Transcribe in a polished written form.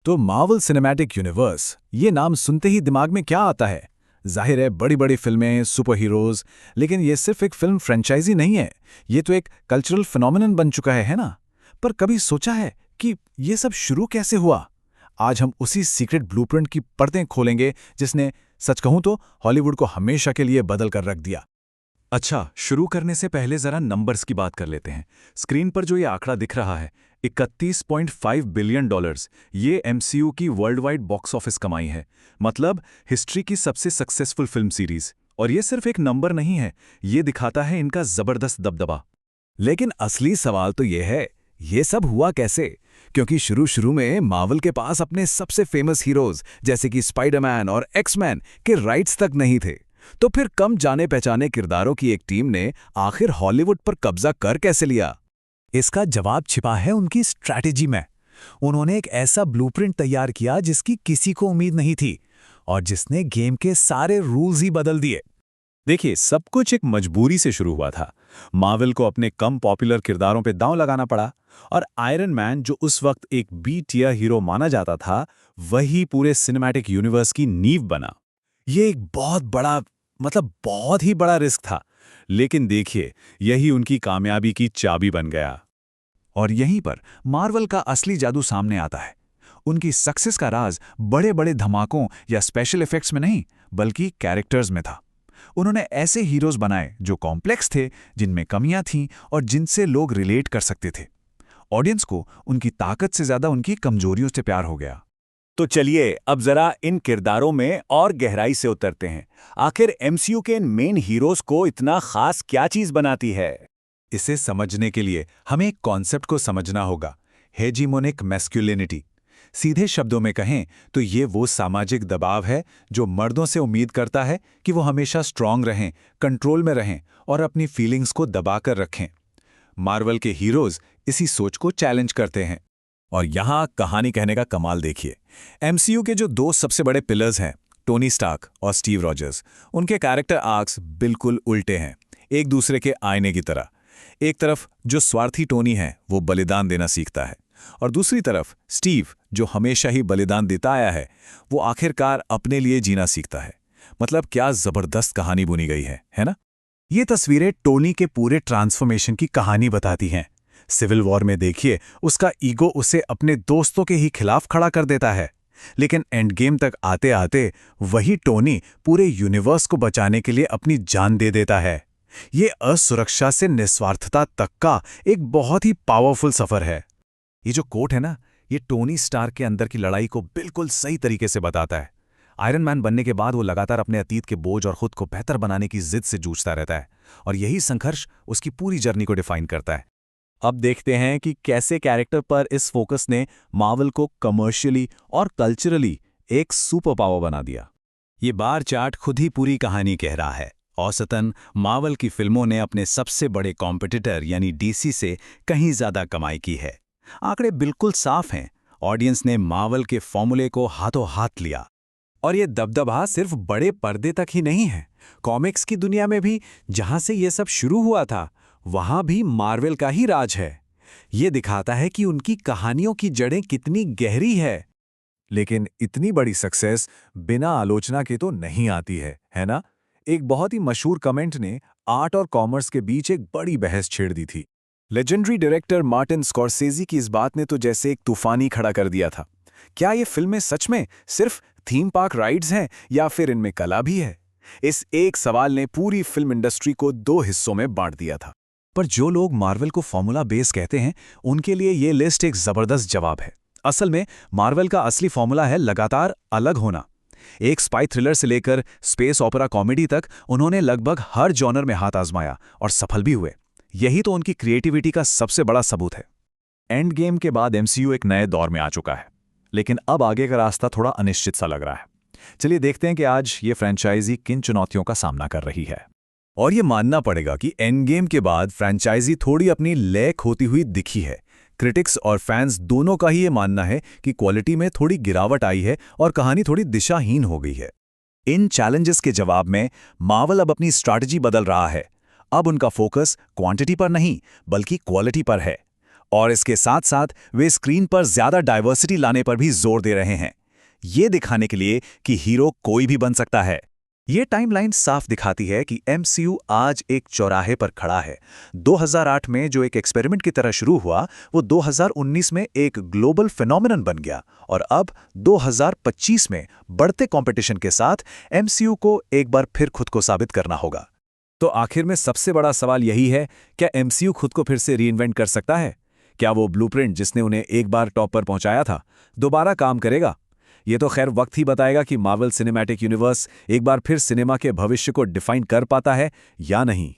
तो Marvel cinematic universe, ये नाम सुनते ही दिमाग में क्या आता है? जाहिर है बड़ी बड़ी फिल्में, सुपर हीरोज। लेकिन ये सिर्फ एक फिल्म फ्रेंचाइजी नहीं है, ये तो एक कल्चरल फिनोमिनन बन चुका है ना? पर कभी सोचा है कि ये सब शुरू कैसे हुआ? आज हम उसी सीक्रेट ब्लूप्रिंट की परतें खोलेंगे जिसने, सच कहूं तो, हॉलीवुड को हमेशा के लिए बदल कर रख दिया। अच्छा, शुरू करने से पहले जरा नंबर्स की बात कर लेते हैं। स्क्रीन पर जो ये आंकड़ा दिख रहा है, 31.5 बिलियन डॉलर्स, ये एमसीयू की वर्ल्ड वाइड बॉक्स ऑफिस कमाई है। मतलब हिस्ट्री की सबसे सक्सेसफुल फिल्म सीरीज। और ये सिर्फ एक नंबर नहीं है, ये दिखाता है इनका जबरदस्त दबदबा। लेकिन असली सवाल तो ये है, ये सब हुआ कैसे? क्योंकि शुरू में मार्वल के पास अपने सबसे फेमस हीरोज जैसे कि स्पाइडरमैन और एक्समैन के राइट्स तक नहीं थे। तो फिर कम जाने पहचाने किरदारों की एक टीम ने आखिर हॉलीवुड पर कब्जा कर कैसे लिया? इसका जवाब छिपा है उनकी स्ट्रैटेजी में। उन्होंने एक ऐसा ब्लूप्रिंट तैयार किया जिसकी किसी को उम्मीद नहीं थी, और जिसने गेम के सारे रूल्स ही बदल दिए। देखिए, सब कुछ एक मजबूरी से शुरू हुआ था। मार्वल को अपने कम पॉपुलर किरदारों पे दांव लगाना पड़ा, और आयरन मैन, जो उस वक्त एक बी टियर हीरो माना जाता था, वही पूरे सिनेमैटिक यूनिवर्स की नींव बना। ये एक बहुत ही बड़ा रिस्क था, लेकिन देखिए, यही उनकी कामयाबी की चाबी बन गया। और यहीं पर मार्वल का असली जादू सामने आता है। उनकी सक्सेस का राज बड़े बड़े धमाकों या स्पेशल इफेक्ट्स में नहीं, बल्कि कैरेक्टर्स में था। उन्होंने ऐसे हीरोज बनाए जो कॉम्प्लेक्स थे, जिनमें कमियां थीं और जिनसे लोग रिलेट कर सकते थे। ऑडियंस को उनकी ताकत से ज्यादा उनकी कमजोरियों से प्यार हो गया। तो चलिए अब जरा इन किरदारों में और गहराई से उतरते हैं। आखिर एमसीयू के इन मेन हीरोज को इतना खास क्या चीज बनाती है? इसे समझने के लिए हमें एक कॉन्सेप्ट को समझना होगा, हेजीमोनिक मैस्कुलिनिटी। सीधे शब्दों में कहें तो ये वो सामाजिक दबाव है जो मर्दों से उम्मीद करता है कि वो हमेशा स्ट्रांग रहें, कंट्रोल में रहें और अपनी फीलिंग्स को दबाकर रखें। मार्वल के हीरोज इसी सोच को चैलेंज करते हैं। और यहां कहानी कहने का कमाल देखिए। एमसीयू के जो दो सबसे बड़े पिलर्स हैं, टोनी स्टार्क और स्टीव रॉजर्स, उनके कैरेक्टर आर्क्स बिल्कुल उल्टे हैं, एक दूसरे के आईने की तरह। एक तरफ जो स्वार्थी टोनी है वो बलिदान देना सीखता है, और दूसरी तरफ स्टीव, जो हमेशा ही बलिदान देता आया है, वो आखिरकार अपने लिए जीना सीखता है। मतलब क्या जबरदस्त कहानी बुनी गई है ना? ये तस्वीरें टोनी के पूरे ट्रांसफॉर्मेशन की कहानी बताती हैं। सिविल वॉर में देखिए, उसका ईगो उसे अपने दोस्तों के ही खिलाफ खड़ा कर देता है। लेकिन एंड गेम तक आते आते वही टोनी पूरे यूनिवर्स को बचाने के लिए अपनी जान दे देता है। ये असुरक्षा से निस्वार्थता तक का एक बहुत ही पावरफुल सफर है। ये जो कोट है ना, ये टोनी स्टार्क के अंदर की लड़ाई को बिल्कुल सही तरीके से बताता है। आयरन मैन बनने के बाद वो लगातार अपने अतीत के बोझ और खुद को बेहतर बनाने की जिद से जूझता रहता है, और यही संघर्ष उसकी पूरी जर्नी को डिफाइन करता है। अब देखते हैं कि कैसे कैरेक्टर पर इस फोकस ने मार्वल को कमर्शियली और कल्चरली एक सुपर पावर बना दिया। ये बार चार्ट खुद ही पूरी कहानी कह रहा है। औसतन मार्वल की फिल्मों ने अपने सबसे बड़े कॉम्पिटिटर यानी डीसी से कहीं ज्यादा कमाई की है। आंकड़े बिल्कुल साफ हैं। ऑडियंस ने मार्वल के फॉर्मूले को हाथों हाथ लिया। और ये दबदबा सिर्फ बड़े पर्दे तक ही नहीं है, कॉमिक्स की दुनिया में भी, जहां से ये सब शुरू हुआ था, वहां भी मार्वल का ही राज है। ये दिखाता है कि उनकी कहानियों की जड़ें कितनी गहरी है। लेकिन इतनी बड़ी सक्सेस बिना आलोचना के तो नहीं आती है ना? एक बहुत ही मशहूर कमेंट ने आर्ट और कॉमर्स के बीच एक बड़ी बहस छेड़ दी थी। लेजेंडरी डायरेक्टर मार्टिन स्कॉर्सेज़ी की इस बात ने तो जैसे एक तूफानी खड़ा कर दिया था। क्या ये फिल्में सच में सिर्फ थीम पार्क राइड्स हैं, या फिर इनमें कला भी है? इस एक सवाल ने पूरी फिल्म इंडस्ट्री को दो हिस्सों में बांट दिया था। पर जो लोग मार्वल को फॉर्मूला बेस कहते हैं, उनके लिए ये लिस्ट एक जबरदस्त जवाब है। असल में मार्वल का असली फॉर्मूला है लगातार अलग होना। एक स्पाई थ्रिलर से लेकर स्पेस ऑपरा कॉमेडी तक उन्होंने लगभग हर जॉनर में हाथ आजमाया और सफल भी हुए। यही तो उनकी क्रिएटिविटी का सबसे बड़ा सबूत है। एंड गेम के बाद एमसीयू एक नए दौर में आ चुका है, लेकिन अब आगे का रास्ता थोड़ा अनिश्चित सा लग रहा है। चलिए देखते हैं कि आज ये फ्रेंचाइजी किन चुनौतियों का सामना कर रही है। और ये मानना पड़ेगा कि एंड गेम के बाद फ्रेंचाइजी थोड़ी अपनी लय खोती हुई दिखी है। क्रिटिक्स और फैंस दोनों का ही ये मानना है कि क्वालिटी में थोड़ी गिरावट आई है और कहानी थोड़ी दिशाहीन हो गई है। इन चैलेंजेस के जवाब में मार्वल अब अपनी स्ट्रैटेजी बदल रहा है। अब उनका फोकस क्वांटिटी पर नहीं, बल्कि क्वालिटी पर है। और इसके साथ साथ वे स्क्रीन पर ज्यादा डाइवर्सिटी लाने पर भी जोर दे रहे हैं, ये दिखाने के लिए कि हीरो कोई भी बन सकता है। ये टाइमलाइन साफ दिखाती है कि एमसीयू आज एक चौराहे पर खड़ा है। 2008 में जो एक एक्सपेरिमेंट की तरह शुरू हुआ, वो 2019 में एक ग्लोबल फिनोमिनन बन गया और अब 2025 में बढ़ते कंपटीशन के साथ एमसीयू को एक बार फिर खुद को साबित करना होगा। तो आखिर में सबसे बड़ा सवाल यही है, क्या एमसीयू खुद को फिर से रीइन्वेंट कर सकता है? क्या वो ब्लूप्रिंट जिसने उन्हें एक बार टॉप पर पहुंचाया था, दोबारा काम करेगा? ये तो खैर वक्त ही बताएगा कि मार्वल सिनेमैटिक यूनिवर्स एक बार फिर सिनेमा के भविष्य को डिफाइन कर पाता है या नहीं।